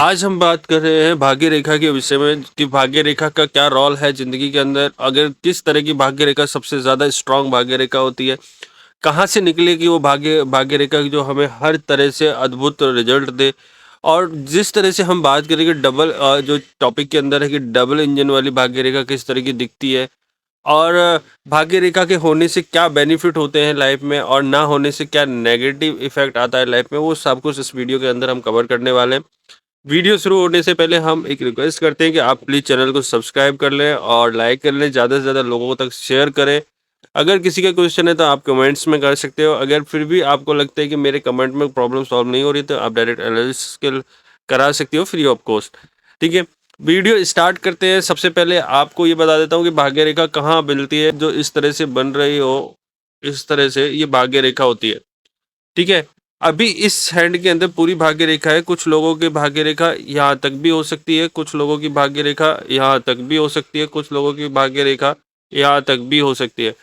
आज हम बात कर रहे हैं भाग्य रेखा के विषय में कि भाग्य रेखा का क्या रोल है ज़िंदगी के अंदर, अगर किस तरह की भाग्य रेखा सबसे ज़्यादा स्ट्रॉन्ग भाग्य रेखा होती है, कहाँ से निकले कि वो भाग्य भाग्य रेखा जो हमें हर तरह से अद्भुत रिजल्ट दे। और जिस तरह से हम बात करेंगे डबल जो टॉपिक के अंदर है कि डबल इंजन वाली भाग्य रेखा किस तरह की दिखती है और भाग्य रेखा के होने से क्या बेनिफिट होते हैं लाइफ में और ना होने से क्या नेगेटिव इफेक्ट आता है लाइफ में, वो सब कुछ इस वीडियो के अंदर हम कवर करने वाले हैं। वीडियो शुरू होने से पहले हम एक रिक्वेस्ट करते हैं कि आप प्लीज़ चैनल को सब्सक्राइब कर लें और लाइक कर लें, ज़्यादा से ज़्यादा लोगों तक शेयर करें। अगर किसी का क्वेश्चन है तो आप कमेंट्स में कर सकते हो। अगर फिर भी आपको लगता है कि मेरे कमेंट में प्रॉब्लम सॉल्व नहीं हो रही तो आप डायरेक्ट एनालिसिस करा सकते हो फ्री ऑफ कॉस्ट। ठीक है, वीडियो स्टार्ट करते हैं। सबसे पहले आपको ये बता देता हूँ कि भाग्य रेखा कहाँ मिलती है। जो इस तरह से बन रही हो, इस तरह से ये भाग्य रेखा होती है। ठीक है, अभी इस हैंड के अंदर पूरी भाग्य रेखा है। कुछ लोगों की भाग्य रेखा यहाँ तक भी हो सकती है, कुछ लोगों की भाग्य रेखा यहाँ तक भी हो सकती है, कुछ लोगों की भाग्य रेखा यहाँ तक भी हो सकती है।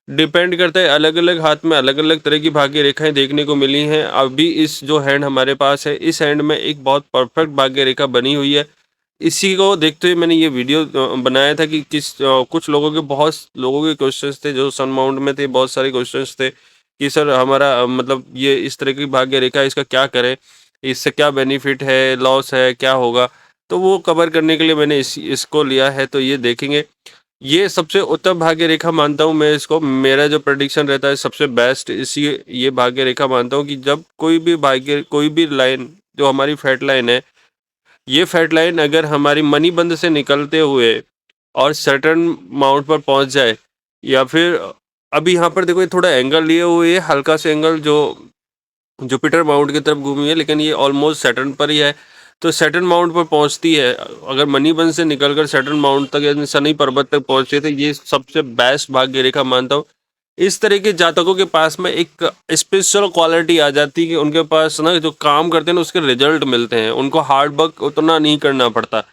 डिपेंड करता है, अलग-अलग हाथ में अलग-अलग तरह की भाग्य रेखाएँ देखने को मिली हैं। अभी इस जो हैंड हमारे पास है, इस हैंड में एक बहुत परफेक्ट भाग्य रेखा बनी हुई है। इसी को देखते हुए मैंने ये वीडियो बनाया था कि कुछ लोगों के बहुत लोगों के क्वेश्चंस थे जो सन माउंट में थे, बहुत सारे क्वेश्चंस थे कि सर हमारा मतलब ये इस तरह की भाग्य रेखा है, इसका क्या करें? इससे क्या बेनिफिट है, लॉस है, क्या होगा? तो वो कवर करने के लिए मैंने इसको लिया है, तो ये देखेंगे। ये सबसे उत्तम भाग्य रेखा मानता हूँ मैं इसको। मेरा जो प्रेडिक्शन रहता है सबसे बेस्ट इसी ये भाग्य रेखा मानता हूँ कि जब कोई भी लाइन जो हमारी फैट लाइन है, ये फैट लाइन अगर हमारी मणिबंध से निकलते हुए और सर्टेन माउंट पर पहुंच जाए, या फिर अभी यहाँ पर देखो ये थोड़ा एंगल लिए हुए है, हल्का सा एंगल जो जुपिटर माउंट की तरफ घूमी है, लेकिन ये ऑलमोस्ट सैटर्न पर ही है। तो सैटर्न माउंट पर पहुंचती है, अगर मणिबंध से निकलकर सैटर्न माउंट तक यानी शनि पर्वत तक पहुंचती है तो ये सबसे बेस्ट भाग्य रेखा मानता हूँ। इस तरह के जातकों के पास में एक स्पेशल क्वालिटी आ जाती है कि उनके पास ना जो काम करते हैं ना उसके रिजल्ट मिलते हैं, उनको हार्ड वर्क उतना नहीं करना पड़ता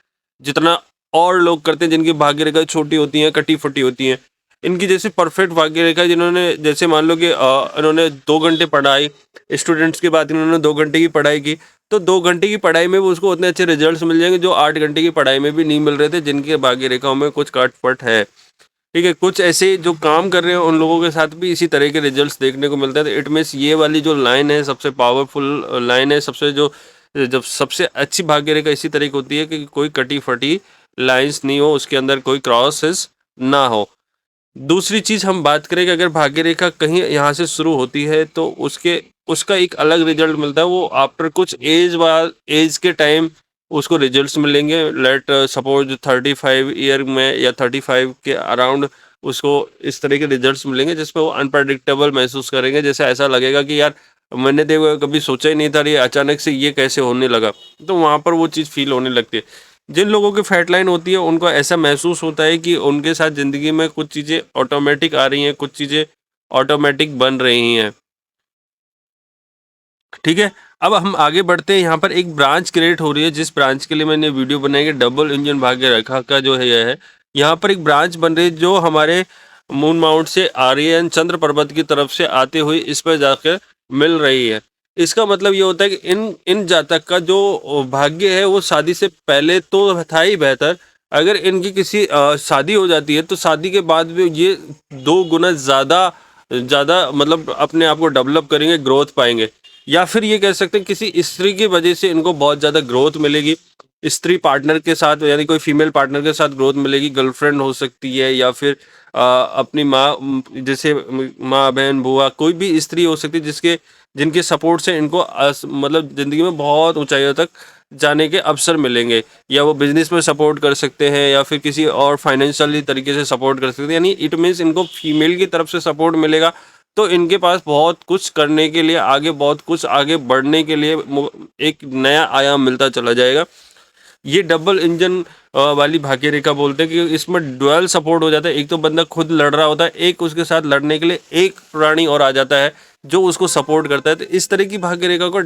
जितना और लोग करते हैं जिनकी भाग्य रेखा छोटी होती हैं, कटी फटी होती हैं। इनकी जैसे परफेक्ट भाग्य रेखा जिन्होंने जैसे मान लो कि इन्होंने 2 घंटे पढ़ाई, स्टूडेंट्स की बात, इन्होंने 2 घंटे की पढ़ाई की, तो 2 घंटे की पढ़ाई में भी उसको उतने अच्छे रिजल्ट्स मिल जाएंगे जो 8 घंटे की पढ़ाई में भी नहीं मिल रहे थे, जिनके भाग्य रेखाओं में कुछ काटपट है। ठीक है, कुछ ऐसे जो काम कर रहे हैं उन लोगों के साथ भी इसी तरह के रिजल्ट्स देखने को मिलते हैं। तो इट मीन्स ये वाली जो लाइन है सबसे पावरफुल लाइन है, सबसे जो जब सबसे अच्छी भाग्य रेखा इसी तरह की होती है कि कोई कटी फटी लाइंस नहीं हो, उसके अंदर कोई क्रॉसेस ना हो। दूसरी चीज़ हम बात करें कि अगर भाग्य रेखा कहीं यहाँ से शुरू होती है तो उसके उसका एक अलग रिजल्ट मिलता है। वो आफ्टर कुछ एज के टाइम उसको रिजल्ट्स मिलेंगे। लेट सपोज 35 ईयर में या 35 के अराउंड उसको इस तरह के रिजल्ट्स मिलेंगे जिसमें वो अनप्रडिक्टेबल महसूस करेंगे। जैसे ऐसा लगेगा कि यार मैंने देखो कभी सोचा ही नहीं था, ये अचानक से ये कैसे होने लगा। तो वहाँ पर वो चीज़ फील होने लगती है। जिन लोगों की फैट लाइन होती है उनको ऐसा महसूस होता है कि उनके साथ ज़िंदगी में कुछ चीज़ें ऑटोमेटिक आ रही हैं, कुछ चीज़ें ऑटोमेटिक बन रही हैं। ठीक है, अब हम आगे बढ़ते हैं। यहाँ पर एक ब्रांच क्रिएट हो रही है, जिस ब्रांच के लिए मैंने वीडियो बनाई कि डबल इंजन भाग्य रेखा का जो है यह है। यहाँ पर एक ब्रांच बन रही है जो हमारे मून माउंट से आर्यन चंद्र पर्वत की तरफ से आते हुए इस पर जाकर मिल रही है। इसका मतलब ये होता है कि इन इन जातक का जो भाग्य है वो शादी से पहले तो था ही बेहतर। अगर इनकी किसी शादी हो जाती है तो शादी के बाद भी ये 2 गुना ज़्यादा ज़्यादा मतलब अपने आप को डेवलप करेंगे, ग्रोथ पाएंगे। या फिर ये कह सकते हैं किसी स्त्री की वजह से इनको बहुत ज़्यादा ग्रोथ मिलेगी। स्त्री पार्टनर के साथ यानी कोई फीमेल पार्टनर के साथ ग्रोथ मिलेगी, गर्लफ्रेंड हो सकती है या फिर अपनी माँ जैसे माँ बहन बुआ कोई भी स्त्री हो सकती है जिसके जिनके सपोर्ट से इनको मतलब ज़िंदगी में बहुत ऊंचाइयों तक जाने के अवसर मिलेंगे। या वो बिजनेस में सपोर्ट कर सकते हैं या फिर किसी और फाइनेंशियली तरीके से सपोर्ट कर सकते हैं। यानी इट मीन्स इनको फीमेल की तरफ से सपोर्ट मिलेगा, तो इनके पास बहुत कुछ करने के लिए आगे बहुत कुछ आगे बढ़ने के लिए एक नया आयाम मिलता चला जाएगा। ये डबल इंजन वाली भाग्य रेखा बोलते हैं कि इसमें डुअल सपोर्ट हो जाता है। एक तो बंदा खुद लड़ रहा होता है, एक उसके साथ लड़ने के लिए एक प्राणी और आ जाता है जो उसको सपोर्ट करता है। तो इस तरह की भाग्य रेखा को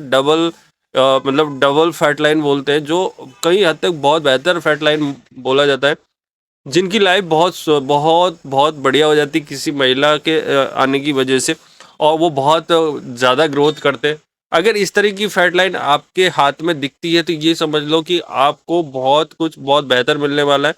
मतलब डबल फैट लाइन बोलते हैं, जो कई हद तक बहुत बेहतर फैट लाइन बोला जाता है। जिनकी लाइफ बहुत बहुत बढ़िया हो जाती किसी महिला के आने की वजह से, और वो बहुत ज़्यादा ग्रोथ करते हैं। अगर इस तरह की फैट लाइन आपके हाथ में दिखती है तो ये समझ लो कि आपको बहुत कुछ बहुत बेहतर मिलने वाला है।